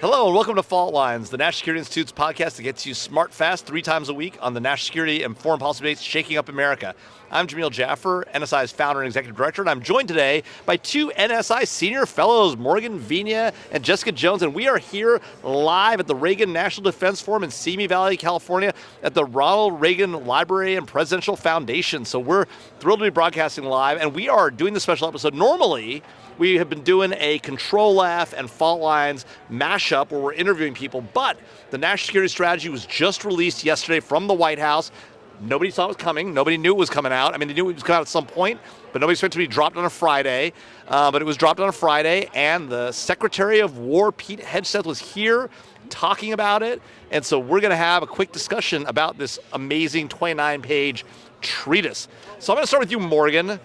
Hello and welcome to Fault Lines, the National Security Institute's podcast that gets you smart fast 3 times a week on the national security and foreign policy debates shaking up America. I'm Jamil Jaffer, NSI's founder and executive director, and I'm joined today by 2 NSI senior fellows, Morgan Vina and Jessica Jones, and we are here live at the Reagan National Defense Forum in Simi Valley, California, at the Ronald Reagan Library and Presidential Foundation. So we're thrilled to be broadcasting live, and we are doing this special episode. Normally, we have been doing a Control-F and Fault Lines mashup where we're interviewing people, but the national security strategy was just released yesterday from the White House. Nobody saw it was coming. Nobody knew it was coming out. I mean, they knew it was coming out at some point, but nobody expected it to be dropped on a Friday. But it was dropped on a Friday, and the Secretary of War, Pete Hegseth, was here talking about it. And so we're going to have a quick discussion about this amazing 29-page treatise. So I'm going to start with you, Morgan.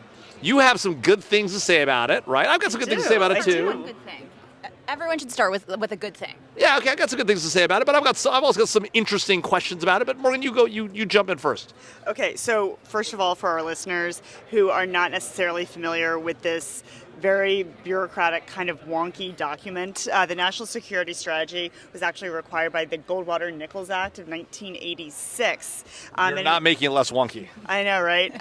You have some good things to say about it, right? I've got some good things to say about it, too. One good thing. Everyone should start with a good thing. Yeah, okay, I got some good things to say about it, but I've also got some interesting questions about it. But Morgan, you jump in first. Okay, so first of all, for our listeners who are not necessarily familiar with this very bureaucratic, kind of wonky document, the National Security Strategy was actually required by the Goldwater-Nichols Act of 1986. You're not making it less wonky. I know, right?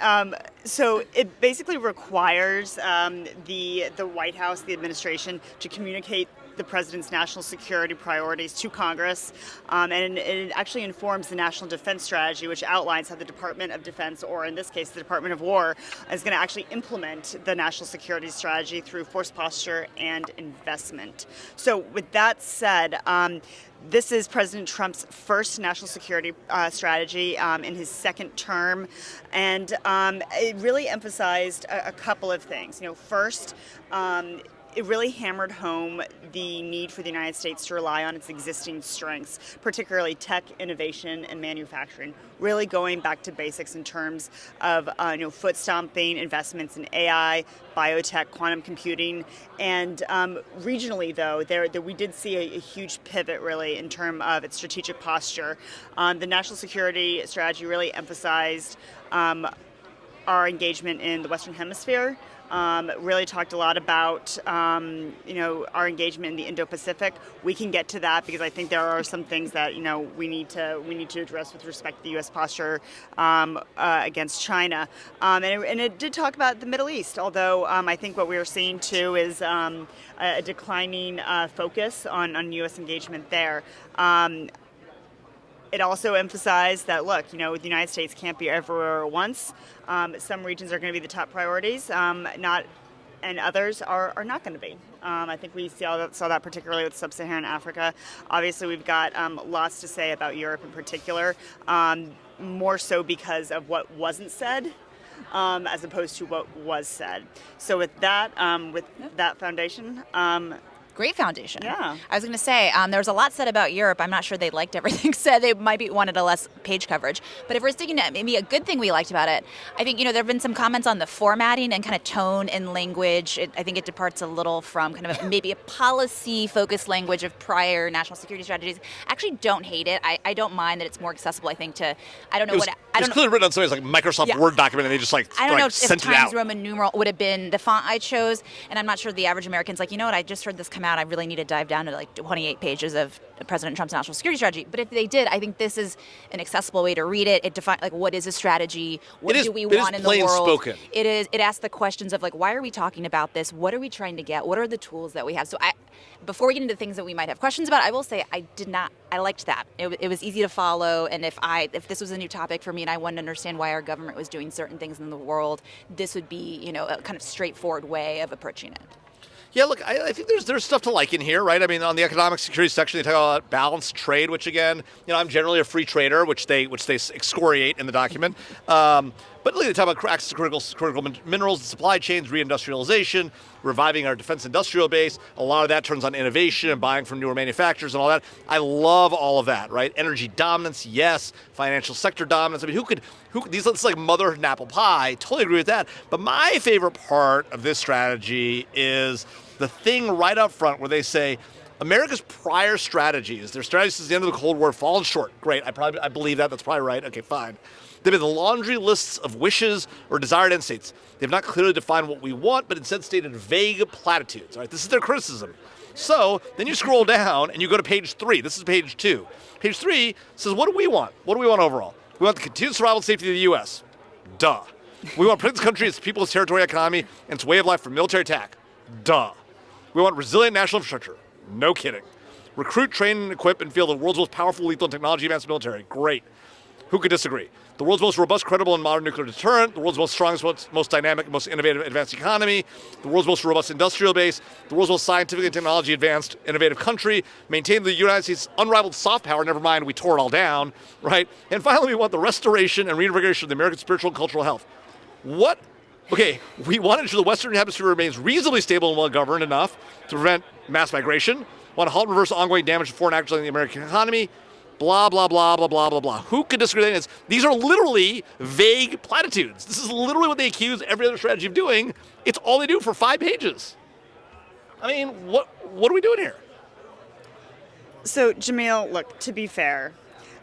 So it basically requires the White House, the administration, to communicate the president's national security priorities to Congress, and it actually informs the National Defense Strategy, which outlines how the Department of Defense, or in this case, the Department of War, is going to actually implement the national security strategy through force posture and investment. So with that said, this is President Trump's first national security strategy in his second term, and it really emphasized a couple of things. First, it really hammered home the need for the United States to rely on its existing strengths, particularly tech, innovation, and manufacturing, really going back to basics in terms of foot stomping, investments in AI, biotech, quantum computing. And regionally, though, we did see a huge pivot, really, in terms of its strategic posture. The national security strategy really emphasized our engagement in the Western Hemisphere. Really talked a lot about, our engagement in the Indo-Pacific. We can get to that because I think there are some things that, we need to address with respect to the U.S. posture against China. And it did talk about the Middle East, although I think what we are seeing, too, is a declining focus on U.S. engagement there. It also emphasized that, look, the United States can't be everywhere at once. Some regions are going to be the top priorities, and others are not going to be. I think we saw that particularly with Sub-Saharan Africa. Obviously, we've got lots to say about Europe in particular, more so because of what wasn't said, as opposed to what was said. So with that foundation. Great foundation. Yeah. I was going to say, there was a lot said about Europe. I'm not sure they liked everything said. They wanted a less page coverage. But if we're sticking to maybe a good thing we liked about it, I think, there have been some comments on the formatting and kind of tone and language. I think it departs a little from kind of maybe a policy-focused language of prior national security strategies. I actually don't hate it. I don't mind that it's more accessible, I think, to, I don't know what... It's clearly written on somebody's Microsoft Word document, and they just I don't know if sent it out. Times Roman numeral would have been the font I chose, and I'm not sure the average American's like, I just heard this come out. I really need to dive down to 28 pages of President Trump's national security strategy. But if they did, I think this is an accessible way to read it. It defines what is a strategy? What do we want in the world? It is plain spoken. It asks the questions of why are we talking about this? What are we trying to get? What are the tools that we have? So before we get into things that we might have questions about, I will say I liked that. It was easy to follow, and if this was a new topic for me and I wanted to understand why our government was doing certain things in the world, this would be a kind of straightforward way of approaching it. Yeah, look, I think there's stuff to like in here, right? I mean, on the economic security section, they talk about balanced trade, which again, I'm generally a free trader, which they excoriate in the document. But look, they talk about access to critical minerals and supply chains, reindustrialization, reviving our defense industrial base. A lot of that turns on innovation and buying from newer manufacturers and all that. I love all of that, right? Energy dominance, yes. Financial sector dominance. I mean, this is like mother and apple pie. Totally agree with that. But my favorite part of this strategy is the thing right up front where they say, America's prior strategies, their strategies since the end of the Cold War, have fallen short. Great, I believe that. That's probably right. Okay, fine. They've been laundry lists of wishes or desired end states. They've not clearly defined what we want, but instead stated vague platitudes. All right, this is their criticism. So then you scroll down and you go to page 3. This is page 2. Page 3 says, what do we want? What do we want overall? We want the continued survival and safety of the U.S. Duh. We want to protect this country, its people, its territory, economy, and its way of life from military attack. Duh. We want resilient national infrastructure. No kidding. Recruit, train, and equip, and field the world's most powerful, lethal, and technology advanced military. Great. Who could disagree? The world's most robust, credible, and modern nuclear deterrent, the world's most strongest, most dynamic, most innovative, advanced economy, the world's most robust industrial base, the world's most scientific and technology advanced, innovative country, maintain the United States' unrivaled soft power, never mind, we tore it all down, right? And finally, we want the restoration and reinvigoration of the American spiritual and cultural health. What? Okay, we want to ensure the Western Hemisphere remains reasonably stable and well-governed enough to prevent mass migration, want to halt and reverse ongoing damage to foreign actors in the American economy, blah, blah, blah, blah, blah, blah, blah. Who could disagree with this? These are literally vague platitudes. This is literally what they accuse every other strategy of doing. It's all they do for 5 pages. I mean, what are we doing here? So, Jamil, look, to be fair,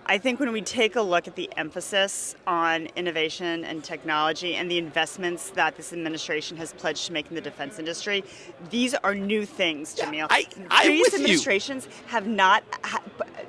I think when we take a look at the emphasis on innovation and technology and the investments that this administration has pledged to make in the defense industry, these are new things, Jamil. Previous administrations have not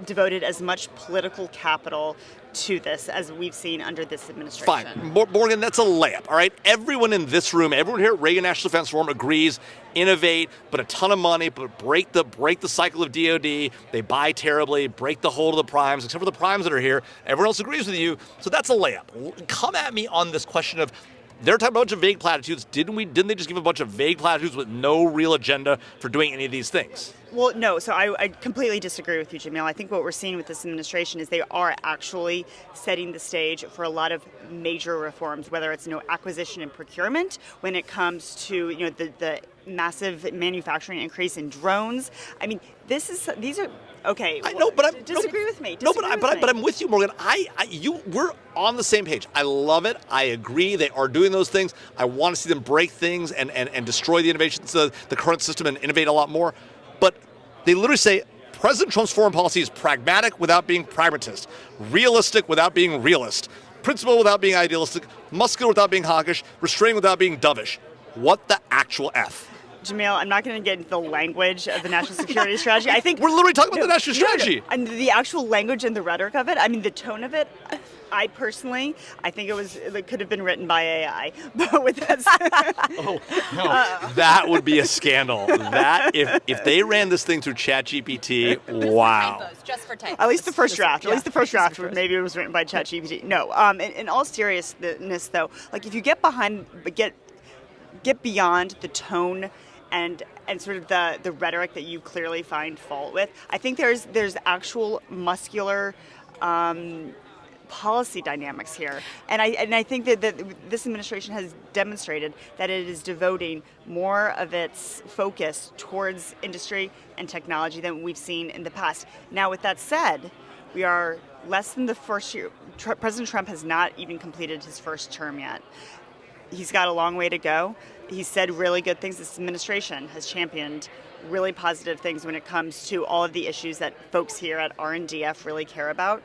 devoted as much political capital to this as we've seen under this administration. Fine. Morgan, that's a layup, all right? Everyone in this room, everyone here at Reagan National Defense Forum agrees, innovate, but a ton of money, but break the cycle of DOD. They buy terribly, break the hold of the primes, except for the primes that are here. Everyone else agrees with you, so that's a layup. Come at me on this question of, they're talking about a bunch of vague platitudes. Didn't they just give a bunch of vague platitudes with no real agenda for doing any of these things? Well, no. So I completely disagree with you, Jamil. I think what we're seeing with this administration is they are actually setting the stage for a lot of major reforms, whether it's acquisition and procurement, when it comes to the massive manufacturing increase in drones. I mean, these are. Okay, I know, but disagree with me. But I'm with you, Morgan. We're on the same page. I love it. I agree. They are doing those things. I want to see them break things and destroy the innovations of the current system and innovate a lot more. But they literally say President Trump's foreign policy is pragmatic without being pragmatist, realistic without being realist, principled without being idealistic, muscular without being hawkish, restraining without being dovish. What the actual F? Jamil, I'm not going to get into the language of the national security strategy. I think we're literally talking about the national strategy. And the actual language and the rhetoric of it, I mean, the tone of it, I think it could have been written by AI. But with that said, that would be a scandal. That if they ran this thing through ChatGPT, wow. Typos, just for typos. At least the first draft. Maybe it was written by ChatGPT. No. In all seriousness, though, like if you get beyond the tone and sort of the rhetoric that you clearly find fault with, I think there's actual muscular policy dynamics here, and I think that this administration has demonstrated that it is devoting more of its focus towards industry and technology than we've seen in the past. Now, with that said, we are less than the first year. President Trump has not even completed his first term yet. He's got a long way to go. He's said really good things. This administration has championed really positive things when it comes to all of the issues that folks here at RNDF really care about.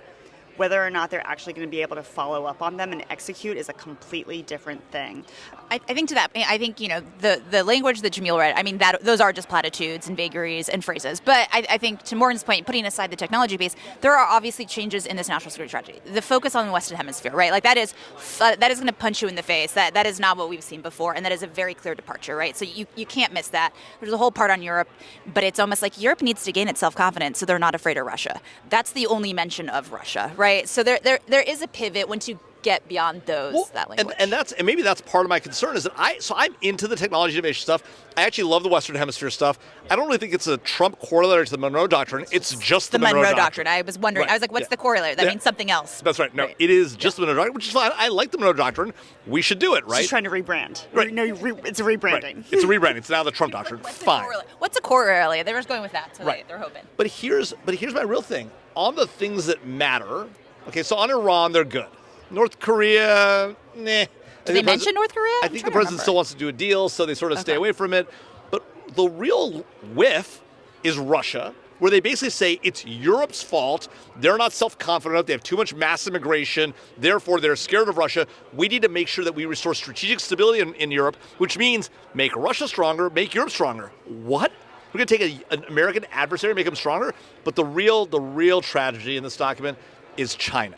Whether or not they're actually going to be able to follow up on them and execute is a completely different thing. I think to that, I think, the language that Jamil read, I mean, those are just platitudes and vagaries and phrases. But I think to Morgan's point, putting aside the technology base, there are obviously changes in this national security strategy. The focus on the Western Hemisphere, right? Like that is going to punch you in the face. That is not what we've seen before. And that is a very clear departure, right? So you can't miss that. There's a whole part on Europe, but it's almost like Europe needs to gain its self-confidence so they're not afraid of Russia. That's the only mention of Russia, right? So there is a pivot once you get beyond that language. And maybe that's part of my concern is that I'm into the technology innovation stuff. I actually love the Western Hemisphere stuff. I don't really think it's a Trump corollary to the Monroe Doctrine. It's just the Monroe Doctrine. I was wondering. Right. I was like, what's the corollary? That means something else. That's right. No, it is just the Monroe Doctrine, which is fine. I like the Monroe Doctrine. We should do it, right? She's trying to rebrand. Right. No, it's a rebranding. Right. It's a rebranding. It's now the Trump Doctrine. Fine. What's a corollary? They're just going with that. So they're hoping. But here's my real thing. On the things that matter, okay, so on Iran, they're good. North Korea, nah. Did they mention North Korea? I think the president still wants to do a deal, so they sort of stay away from it. But the real whiff is Russia, where they basically say it's Europe's fault. They're not self-confident enough. They have too much mass immigration. Therefore, they're scared of Russia. We need to make sure that we restore strategic stability in Europe, which means make Russia stronger, make Europe stronger. What? We're going to take an American adversary, make them stronger. But the real tragedy in this document is China.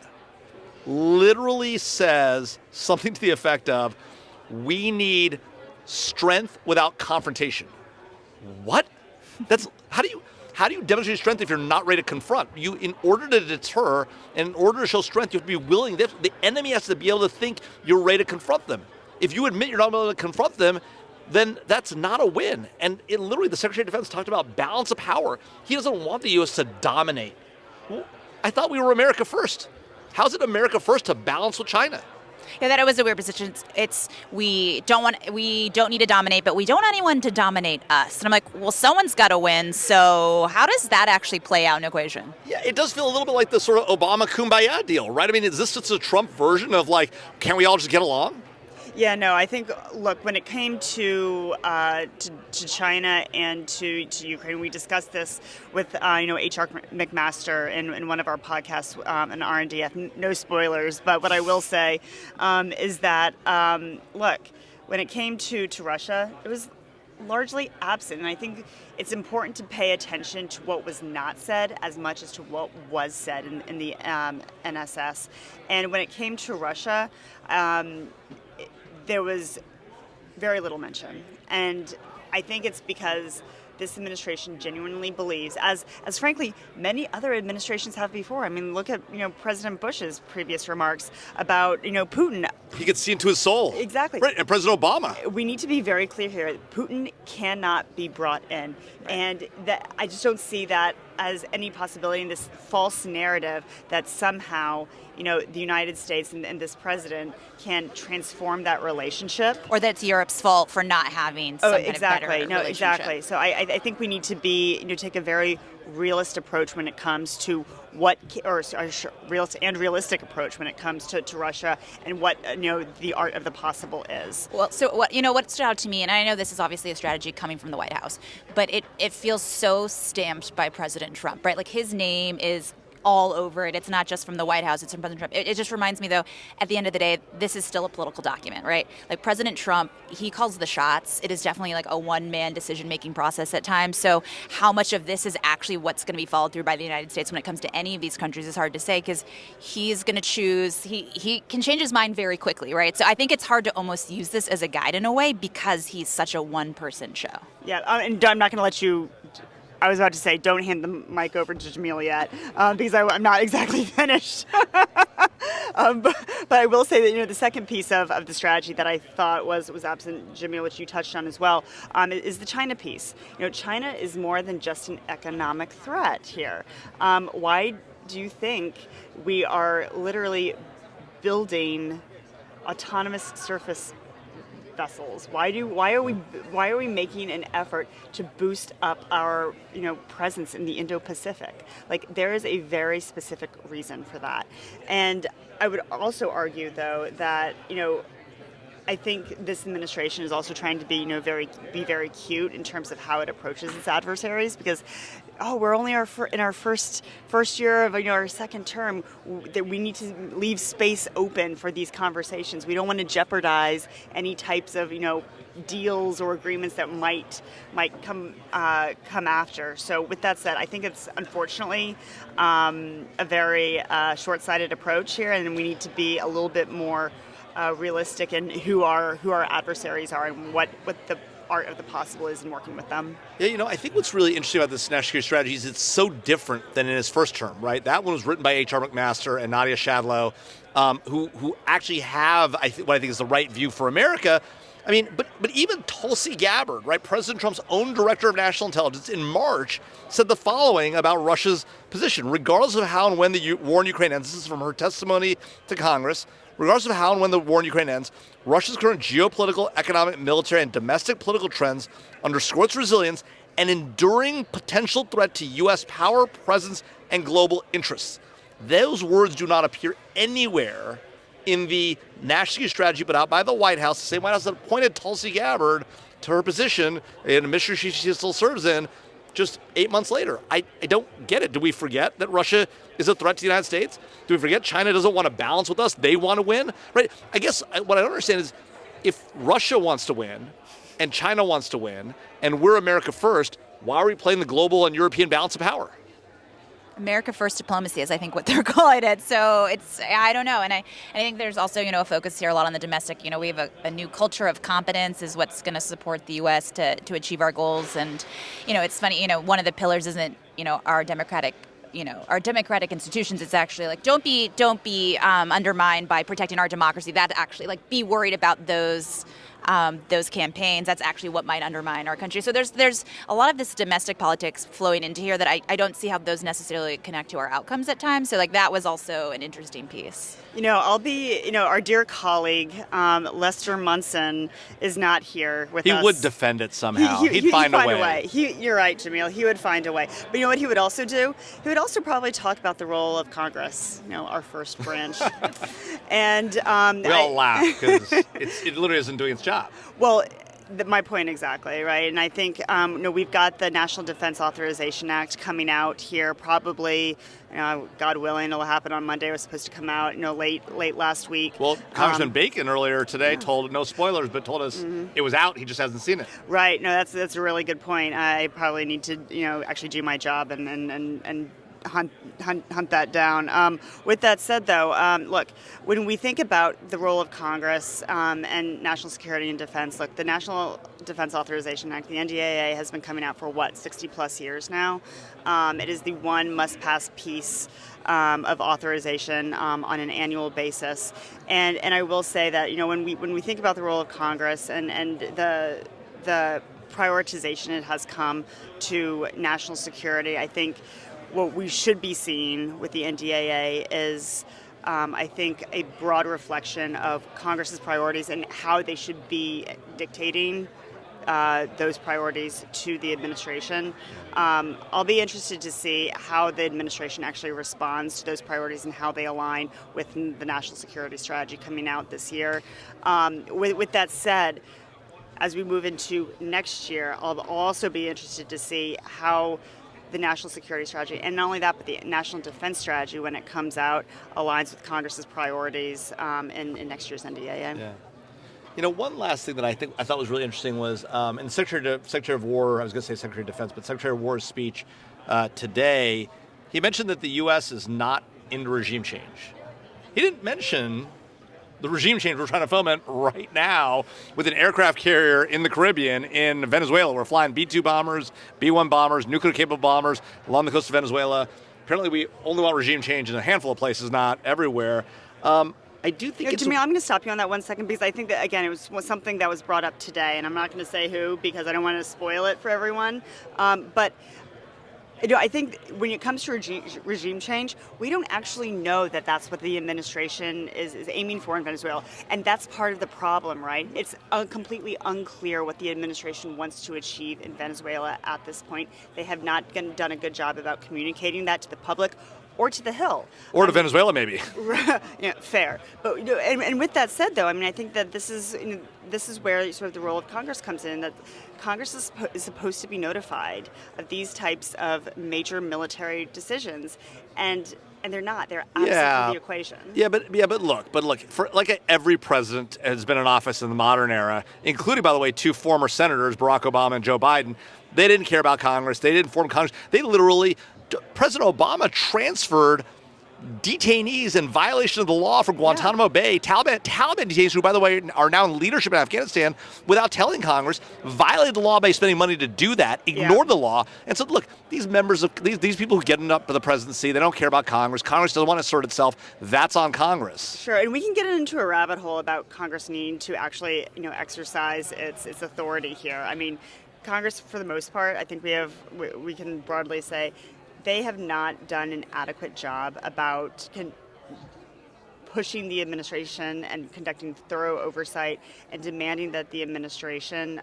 Literally says something to the effect of, we need strength without confrontation. What? That's how do you demonstrate strength if you're not ready to confront? You, in order to deter and in order to show strength, you have to be willing. The enemy has to be able to think you're ready to confront them. If you admit you're not able to confront them, then that's not a win. And literally, the Secretary of Defense talked about balance of power. He doesn't want the U.S. to dominate. Well, I thought we were America first. How's it America first to balance with China? Yeah, that was a weird position. It's we don't need to dominate, but we don't want anyone to dominate us. And I'm like, well, someone's got to win. So how does that actually play out in equation? Yeah, it does feel a little bit like the sort of Obama kumbaya deal, right? I mean, is this just a Trump version of like, can't we all just get along? Yeah, no, I think, look, when it came to China and to Ukraine, we discussed this with, H.R. McMaster in one of our podcasts on RNDF. No spoilers, but what I will say is that, look, when it came to Russia, it was largely absent. And I think it's important to pay attention to what was not said as much as to what was said in the NSS. And when it came to Russia, there was very little mention. And I think it's because this administration genuinely believes, as frankly many other administrations have before. I mean, look at President Bush's previous remarks about Putin. He could see into his soul. Exactly. Right, and President Obama. We need to be very clear here. Putin cannot be brought in, and that I just don't see that as any possibility in this false narrative that somehow the United States and this president can transform that relationship. Or that it's Europe's fault for not having some kind of better relationship. Exactly. So I think we need to take a very realist approach when it comes to realistic approach when it comes to Russia and what the art of the possible is. Well, so what stood out to me, and I know this is obviously a strategy coming from the White House, but it feels so stamped by President Trump, right? Like his name is all over it. It's not just from the White House, it's from President Trump. It just reminds me, though, at the end of the day, this is still a political document, right? Like President Trump, he calls the shots. It is definitely like a one-man decision-making process at times. So how much of this is actually what's going to be followed through by the United States when it comes to any of these countries is hard to say, because he's going to choose, he can change his mind very quickly, right? So I think it's hard to almost use this as a guide in a way because he's such a one-person show. Yeah, and I'm not going to let you... I was about to say, don't hand the mic over to Jamil yet, because I'm not exactly finished. But I will say that the second piece of the strategy that I thought was absent, Jamil, which you touched on as well, is the China piece. China is more than just an economic threat here. Why do you think we are literally building autonomous surface vessels? Why are we making an effort to boost up our presence in the Indo-Pacific? Like, there is a very specific reason for that. And I would also argue, though, that I think this administration is also trying to be very cute in terms of how it approaches its adversaries, because we're only in our first year of our second term, that we need to leave space open for these conversations. We don't want to jeopardize any types of deals or agreements that might come after. So with that said, I think it's unfortunately a very short-sighted approach here, and we need to be a little bit more realistic in who our adversaries are and what the art of the possible is in working with them. Yeah, I think what's really interesting about this national security strategy is it's so different than in his first term, right? That one was written by H.R. McMaster and Nadia Shadlow, who actually have, what I think is the right view for America. I mean, but even Tulsi Gabbard, right, President Trump's own director of national intelligence in March, said the following about Russia's position. Regardless of how and when the war in Ukraine ends, this is from her testimony to Congress, regardless of how and when the war in Ukraine ends, Russia's current geopolitical, economic, military, and domestic political trends underscore its resilience and enduring potential threat to U.S. power, presence, and global interests. Those words do not appear anywhere in the national security strategy put out by the White House, the same White House that appointed Tulsi Gabbard to her position in a administration she still serves in just 8 months later. I don't get it. Do we forget that Russia is a threat to the United States? Do we forget China doesn't want to balance with us? They want to win, right? I guess what I don't understand is if Russia wants to win and China wants to win and we're America first, why are we playing the global and European balance of power? America First diplomacy is, I think, what they're calling it. So I don't know. And I think there's also, a focus here a lot on the domestic. We have a new culture of competence is what's going to support the U.S. to achieve our goals. And, it's funny, one of the pillars isn't, our democratic institutions. It's actually like, don't be undermined by protecting our democracy. That actually, like, be worried about those campaigns. That's actually what might undermine our country. So there's a lot of this domestic politics flowing into here that I don't see how those necessarily connect to our outcomes at times. So, like, that was also an interesting piece. Our dear colleague, Lester Munson, is not here with us. He would defend it somehow. He'd find a way. You're right, Jamil. He would find a way. But you know what he would also do? He would also probably talk about the role of Congress, our first branch. And we all laugh because it literally isn't doing its job. Well, my point exactly, right? And I think we've got the National Defense Authorization Act coming out here probably, God willing, it'll happen on Monday. It was supposed to come out, late last week. Well, Congressman Bacon earlier today told, no spoilers, but told us it was out. He just hasn't seen it. Right. No, that's a really good point. I probably need to, actually do my job and hunt that down. With that said, though, look, when we think about the role of Congress and national security and defense, look, the National Defense Authorization Act, the NDAA, has been coming out for 60 plus years now. It is the one must-pass piece of authorization on an annual basis, and I will say that when we think about the role of Congress and the prioritization it has come to national security, I think what we should be seeing with the NDAA is, I think, a broad reflection of Congress's priorities and how they should be dictating those priorities to the administration. I'll be interested to see how the administration actually responds to those priorities and how they align with the national security strategy coming out this year. With that said, as we move into next year, I'll also be interested to see how the national security strategy, and not only that, but the national defense strategy, when it comes out, aligns with Congress's priorities in next year's NDAA. Yeah. One last thing that I thought was really interesting was in Secretary of War, I was going to say Secretary of Defense, but Secretary of War's speech today, he mentioned that the U.S. is not into regime change. He didn't mention the regime change we're trying to foment right now with an aircraft carrier in the Caribbean in Venezuela. We're flying B-2 bombers, B-1 bombers, nuclear-capable bombers along the coast of Venezuela. Apparently, we only want regime change in a handful of places, not everywhere. I do think Jamil, I'm going to stop you on that 1 second because I think that, again, it was something that was brought up today, and I'm not going to say who because I don't want to spoil it for everyone. But I think when it comes to regime change, we don't actually know that that's what the administration is aiming for in Venezuela. And that's part of the problem, right? It's completely unclear what the administration wants to achieve in Venezuela at this point. They have not done a good job about communicating that to the public or to the Hill. Or to Venezuela, maybe. Fair. But and with that said, though, this is where sort of the role of Congress comes in, that Congress is supposed to be notified of these types of major military decisions, and they're not. They're absent from the equation. But look. For every president has been in office in the modern era, including, by the way, 2 former senators, Barack Obama and Joe Biden. They didn't care about Congress. They didn't form Congress. President Obama transferred detainees in violation of the law from Guantanamo Bay, Taliban detainees who, by the way, are now in leadership in Afghanistan, without telling Congress, violated the law by spending money to do that, ignored the law, and said, look, these members of these people who get up for the presidency, they don't care about Congress. Congress doesn't want to assert itself. That's on Congress. Sure, and we can get into a rabbit hole about Congress needing to actually, exercise its authority here. I mean, Congress, for the most part, I think we can broadly say, they have not done an adequate job about pushing the administration and conducting thorough oversight and demanding that the administration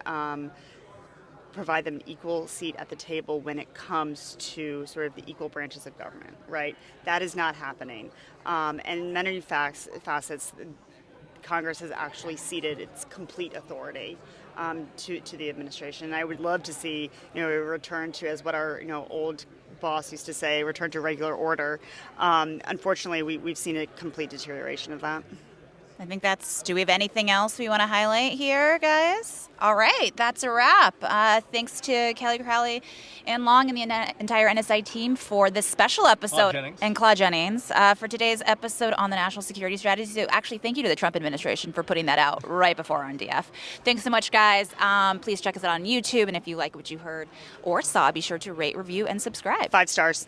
provide them equal seat at the table when it comes to sort of the equal branches of government, right? That is not happening. And in many facets, Congress has actually ceded its complete authority to the administration. And I would love to see, a return to, as what our, old boss used to say, return to regular order. Unfortunately, we've seen a complete deterioration of that. I think do we have anything else we want to highlight here, guys? All right, that's a wrap. Thanks to Kelly Crowley and Long and the entire NSI team for this special episode. Claude Jennings for today's episode on the national security strategy. So actually, thank you to the Trump administration for putting that out right before RNDF. Thanks so much, guys. Please check us out on YouTube. And if you like what you heard or saw, be sure to rate, review, and subscribe. 5 stars.